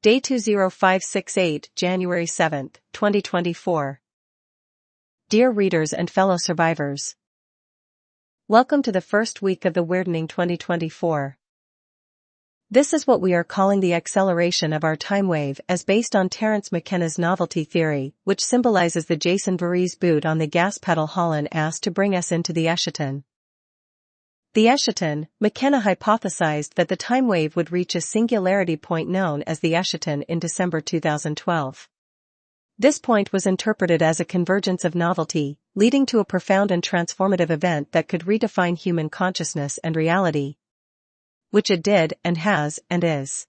Day 20568, January 7, 2024. Dear readers and fellow survivors, welcome to the first week of the Weirdening 2024. This is what we are calling the acceleration of our time wave, as based on Terence McKenna's novelty theory, which symbolizes the Jason Voorhees boot on the gas pedal hauling ass to bring us into the eschaton. The eschaton, McKenna hypothesized that the time wave would reach a singularity point known as the eschaton in December 2012. This point was interpreted as a convergence of novelty, leading to a profound and transformative event that could redefine human consciousness and reality. Which it did, and has, and is.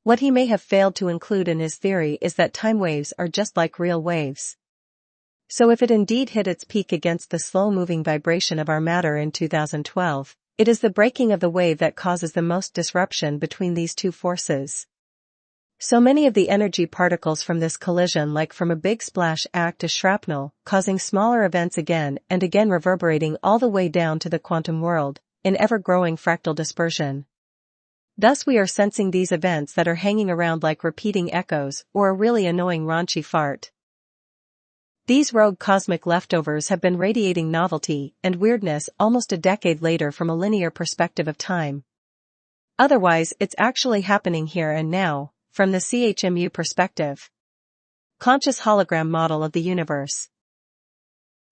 What he may have failed to include in his theory is that time waves are just like real waves. So if it indeed hit its peak against the slow-moving vibration of our matter in 2012, it is the breaking of the wave that causes the most disruption between these two forces. So many of the energy particles from this collision, like from a big splash, act as shrapnel, causing smaller events again and again, reverberating all the way down to the quantum world, in ever-growing fractal dispersion. Thus we are sensing these events that are hanging around like repeating echoes, or a really annoying raunchy fart. These rogue cosmic leftovers have been radiating novelty and weirdness almost a decade later from a linear perspective of time. Otherwise, it's actually happening here and now, from the CHMU perspective. Conscious hologram model of the universe.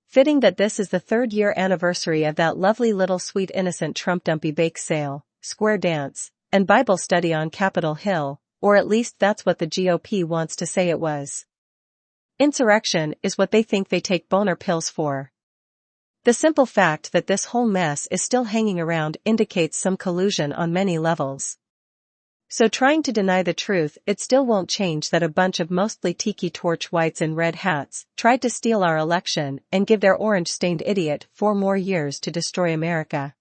Fitting that this is the third-year anniversary of that lovely little sweet innocent Trump dumpy bake sale, square dance, and Bible study on Capitol Hill, or at least that's what the GOP wants to say it was. Insurrection is what they think they take boner pills for. The simple fact that this whole mess is still hanging around indicates some collusion on many levels. So trying to deny the truth, it still won't change that a bunch of mostly tiki torch whites in red hats tried to steal our election and give their orange-stained idiot 4 more years to destroy America.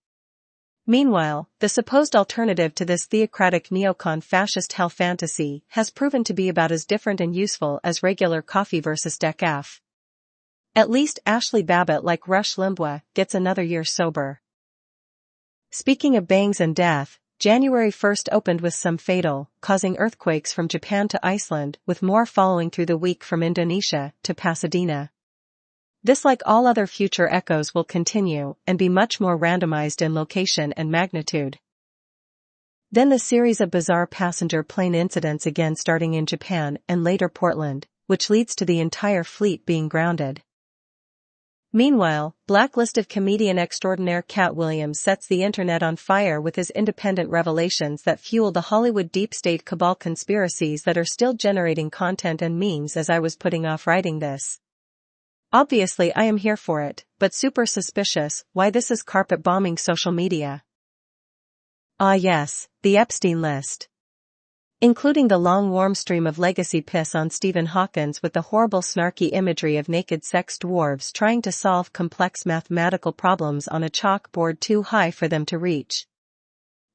Meanwhile, the supposed alternative to this theocratic neocon fascist hell fantasy has proven to be about as different and useful as regular coffee versus decaf. At least Ashley Babbitt, like Rush Limbaugh, gets another year sober. Speaking of bangs and death, January 1st opened with some fatal, causing earthquakes from Japan to Iceland, with more following through the week from Indonesia to Pasadena. This, like all other future echoes, will continue and be much more randomized in location and magnitude. Then the series of bizarre passenger plane incidents again, starting in Japan and later Portland, which leads to the entire fleet being grounded. Meanwhile, blacklisted comedian extraordinaire Cat Williams sets the internet on fire with his independent revelations that fuel the Hollywood deep state cabal conspiracies that are still generating content and memes as I was putting off writing this. Obviously I am here for it, but super suspicious why this is carpet bombing social media. Ah yes, the Epstein list. Including the long warm stream of legacy piss on Stephen Hawkins with the horrible snarky imagery of naked sex dwarves trying to solve complex mathematical problems on a chalkboard too high for them to reach.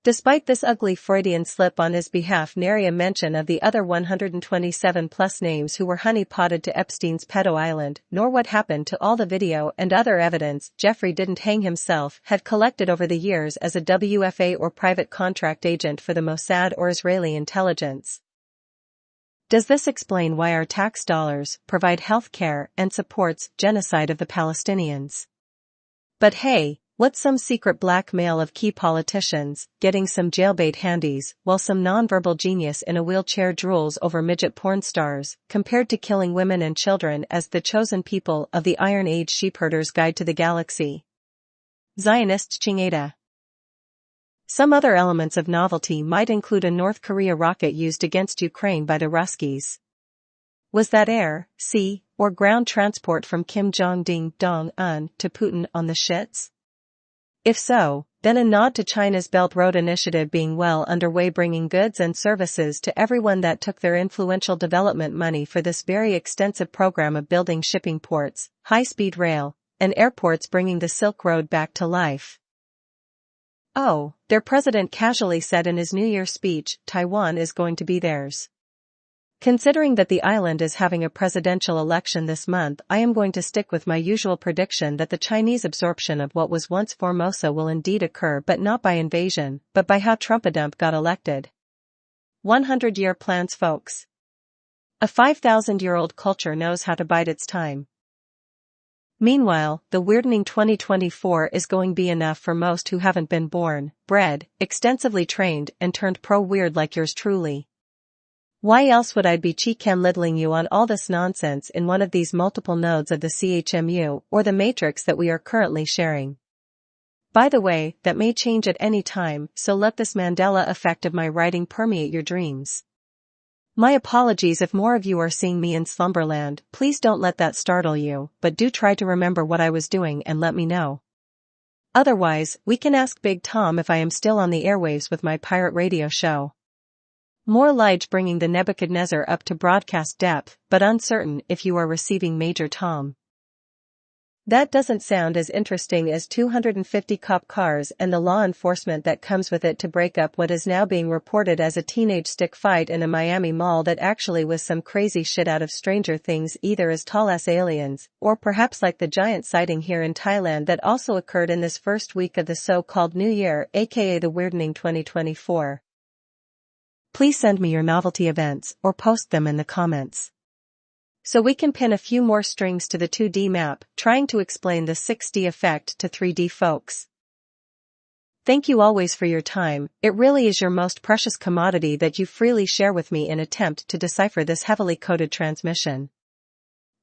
Despite this ugly Freudian slip on his behalf, nary a mention of the other 127+ names who were honey-potted to Epstein's pedo island, nor what happened to all the video and other evidence Jeffrey didn't hang himself had collected over the years as a WFA or private contract agent for the Mossad or Israeli intelligence. Does this explain why our tax dollars provide health care and supports genocide of the Palestinians? But hey, what's some secret blackmail of key politicians, getting some jailbait handies, while some nonverbal genius in a wheelchair drools over midget porn stars, compared to killing women and children as the chosen people of the Iron Age Sheepherder's Guide to the Galaxy? Zionist Chingada. Some other elements of novelty might include a North Korea rocket used against Ukraine by the Ruskies. Was that air, sea, or ground transport from Kim Jong-un to Putin on the shits? If so, then a nod to China's Belt Road Initiative being well underway, bringing goods and services to everyone that took their influential development money for this very extensive program of building shipping ports, high-speed rail, and airports, bringing the Silk Road back to life. Oh, their president casually said in his New Year's speech, Taiwan is going to be theirs. Considering that the island is having a presidential election this month, I am going to stick with my usual prediction that the Chinese absorption of what was once Formosa will indeed occur, but not by invasion, but by how Trumpadump got elected. 100-year plans, folks. A 5,000-year-old culture knows how to bide its time. Meanwhile, the Weirdening 2024 is going to be enough for most who haven't been born, bred, extensively trained and turned pro-weird like yours truly. Why else would I be littling you on all this nonsense in one of these multiple nodes of the CHMU or the matrix that we are currently sharing? By the way, that may change at any time, so let this Mandela effect of my writing permeate your dreams. My apologies if more of you are seeing me in Slumberland. Please don't let that startle you, but do try to remember what I was doing and let me know. Otherwise, we can ask Big Tom if I am still on the airwaves with my pirate radio show. More Lige bringing the Nebuchadnezzar up to broadcast depth, but uncertain if you are receiving Major Tom. That doesn't sound as interesting as 250 cop cars and the law enforcement that comes with it to break up what is now being reported as a teenage stick fight in a Miami mall that actually was some crazy shit out of Stranger Things, either as tall as aliens, or perhaps like the giant sighting here in Thailand that also occurred in this first week of the so-called New Year, aka the Weirdening 2024. Please send me your novelty events or post them in the comments, so we can pin a few more strings to the 2D map, trying to explain the 6D effect to 3D folks. Thank you always for your time. It really is your most precious commodity that you freely share with me in attempt to decipher this heavily coded transmission.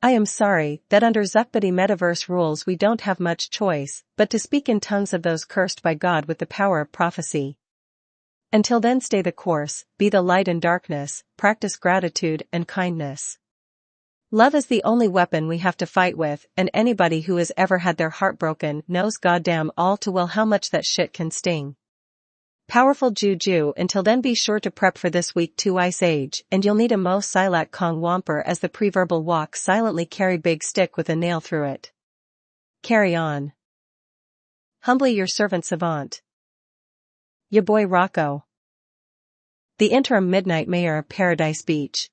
I am sorry that under Zuckbuddy metaverse rules we don't have much choice, but to speak in tongues of those cursed by God with the power of prophecy. Until then, stay the course, be the light in darkness, practice gratitude and kindness. Love is the only weapon we have to fight with, and anybody who has ever had their heart broken knows goddamn all too well how much that shit can sting. Powerful juju. Until then, be sure to prep for this week 2 Ice Age, and you'll need a Mo Silak Kong Womper as the preverbal walk silently carry big stick with a nail through it. Carry on. Humbly your servant savant. Ya boy Rocco. The interim Midnight Mayor of Paradise Beach.